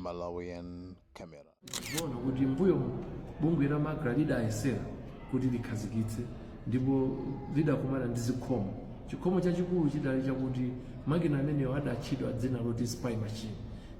Malawian camera. Bona kuti mbuyo bungwe la MACRA lidayesera kuti likhazikitse ndipo lidakumana ndi zikhomo. Chikhomo chachikulu chidali chakuti makina amenewo adatchedwa dzina loti spy machine.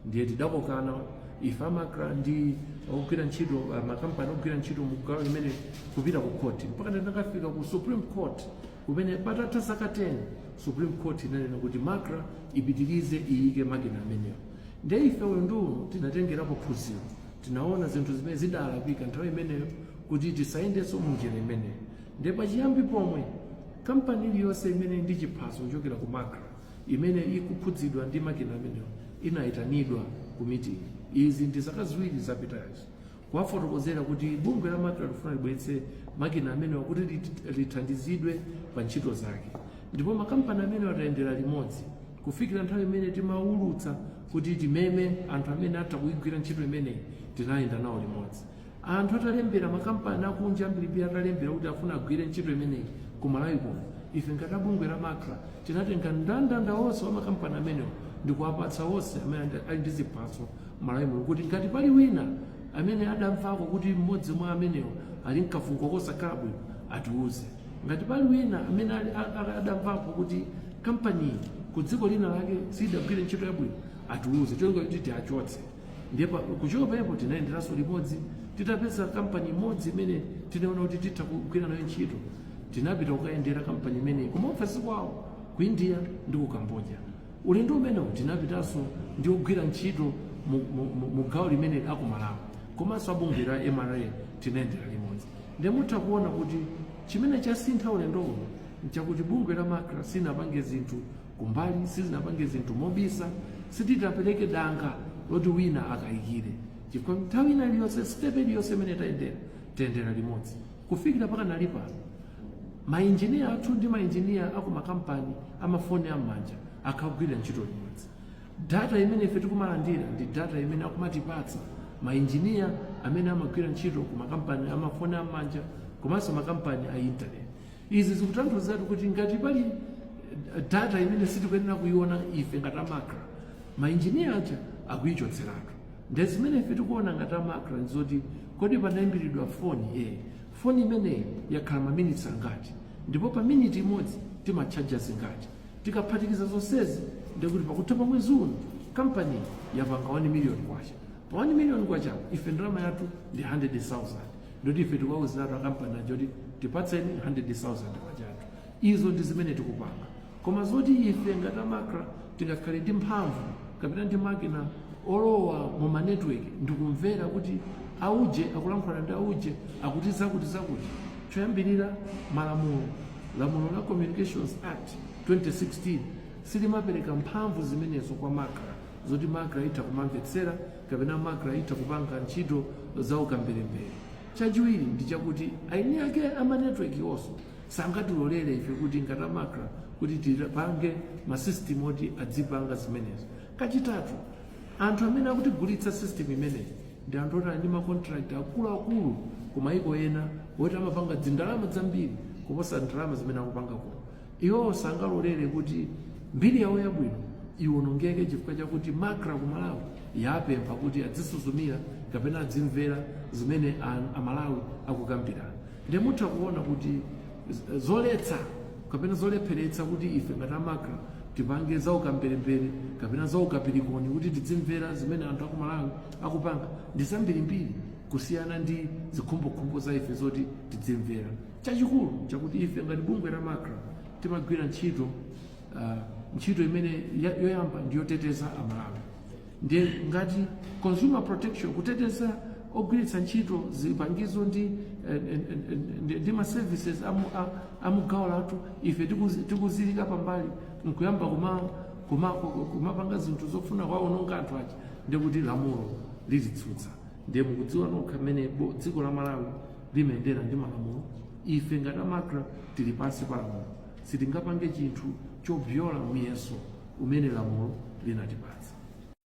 Ndiye tidakokana ife MACRA ndi ogwira ntchito makampani ogwira ntchito mu gawo limene kupita ku court mpaka tinakafika ku Supreme Court kumene patatha zaka 10 Supreme Court inanena kuti MACRA ipitirize iyike makina amenewo. Ndiye ife uno tinatengerapo phunziro, tinaona zinthu zimene zidalapika nthawi imeneyo kuti tisayendenso munjira imeneyo. Ndiye pachiyambi pomwe kampani iliyonse imene ndi chiphaso kuchokera ku MACRA imene ikukhudzidwa ndi makina amenewo inayitanidwa ku meeting. Izi ndi zaka ziwiri zapitazo kuwafotokozera kuti bungwe la MACRA lifuna libweretse makina amenewo kuti lithandizidwe pa ntchito zake. Ndipo makampani amenewo atayendera limodzi kufikira nthawi imene timaulutsa kuti timeme anthu amene atha kuyigwira ntchito imeneyi tinayenda nawo limodzi. Anthu atalembera makampani akunja ambiri atalembera kuti afuna agwire ntchito imeneyi ku Malawi kuno, ife ngati bungwe la MACRA tinatenga ndandanda wonse wa makampani amenewo ndi kuwapatsa wonse amene ali ndi ziphaso Malawi muno kuti ngati pali wina amene adamvako kuti mmodzi mwa amenewo ali mkafungo kosakhala bwino atiuze. Ngati pali wina amene adamvako kuti kampani ku dziko lina lake sidagwire ntchito yabwino atiuze, chonga kuti tiachotse. Ndiye kuchoka pamenepo tinayenderanso limodzi, titapeza kampani imodzi imene tinaona kuti titha kugwira nayo ntchito, tinapita kukayendera kampani imeneyi ku maofesi kwawo ku India ndi ku Cambodia. Ulendo umenewu tinapitanso ndi kugwira ntchito mu gawo limene aku Malawi, komanso abungwe la MRA tinayendera limodzi. Ndiye mutha kuona kuti chimene chasintha ulendo uno nchakuti bungwe la MACRA sinapange zinthu kumbali, sizinapange zinthu mobisa, sititapereke danga loti wina akayikire. Chifukwa nthawi ina iliyonse step iliyonse imene tayendera limodzi kufikira paka nali pano. Mainjiniya athu ndi mainjiniya aku makampani amafoni am'manja akagwira ntchito limodzi. Data imene ife tikumalandira ndi data imene akumatipatsa mainjiniya amene amagwira ntchito ku makampani amafoni am'manja komanso makampani a internet. Izi zikutanthauza kuti ngati pali data imene sitikuyenera kuiona ife ngati MACRA, mainjiniya aja akuyichotseratu. Ndiye zimene ife tikuona ngati MACRA nzoti kodi panayimbiridwa foni imeneyi yakhala maminitsi angati, ndipo pa miniti imodzi timachaja zingati. Tikaphatikiza zonsezi ndikuti pakutha pa mwezi uno kampani yapanga 1 million kwacha. Pa 1 million kwacha ife ndalama yathu ndi 100,000. Ndoti ife tikuwawuziratu akampani aja kuti tipatseni 100,000 kwachatu. Izo ndi zimene tikupanga. Koma zoti ife ngati MACRA tingakhale ndi mphamvu kapena ndi makina olowa mu manetwork ndikumvera kuti auje akulankhula ndi auje akuti zakuti choyambirira lamulo la Communications Act 2016 silimapereka mphamvu zimenezo kwa MACRA zoti MACRA itha kumamvetsera kapena MACRA itha kupanga ntchito za ukambirembere. Chachiwiri ndi chakuti aini ake amanetwork yonso sangatilolere ife kuti ngati MACRA kuti tipange masystem oti adzipanga zimenezo. Kachitatu, anthu amene akutigulitsa system imeneyi ndi anthu oti ali ndi macontract akuluakulu ku mayiko ena oti amapanga zindalama zambiri kuposa ndalama zimene akupanga kuno. Iwo sangalolere kuti mbiri yawo yabwino iwonongeke chifukwa chakuti MACRA ku Malawi yapempha kuti adzisuzumira kapena adzimvera zimene Amalawi akukambirana. Ndiye mutha kuona kuti zoletsa kapena zolepheretsa kuti ife ngati MACRA tipange za ukambirembere kapena za ukapirikoni kuti tidzimvera zimene anthu aku Malawi akupanga ndi zambirimbiri kusiyana ndi zikhumbokhumbo za ife zoti tidzimvera. Chachikulu chakuti ife ngati bungwe la MACRA timagwira ntchito imene yoyamba ndiyoteteza Amalawi. Ndiye ngati consumer protection, kuteteza ogwiritsa ntchito zipangizo ndi ma services amugawo lathu, ife tikuzilika pambali nkuyamba kumapanga zinthu zofuna kuwawononga anthu aja, ndiye kuti lamulo lizitsutsa. Ndiye mukudziwa nokha mmene dziko la Malawi limayendera ndi malamulo. Ife ngati MACRA tili pansi pa lamulo, sitingapange chinthu chobvyola muyeso umene lamulo linatipatsa.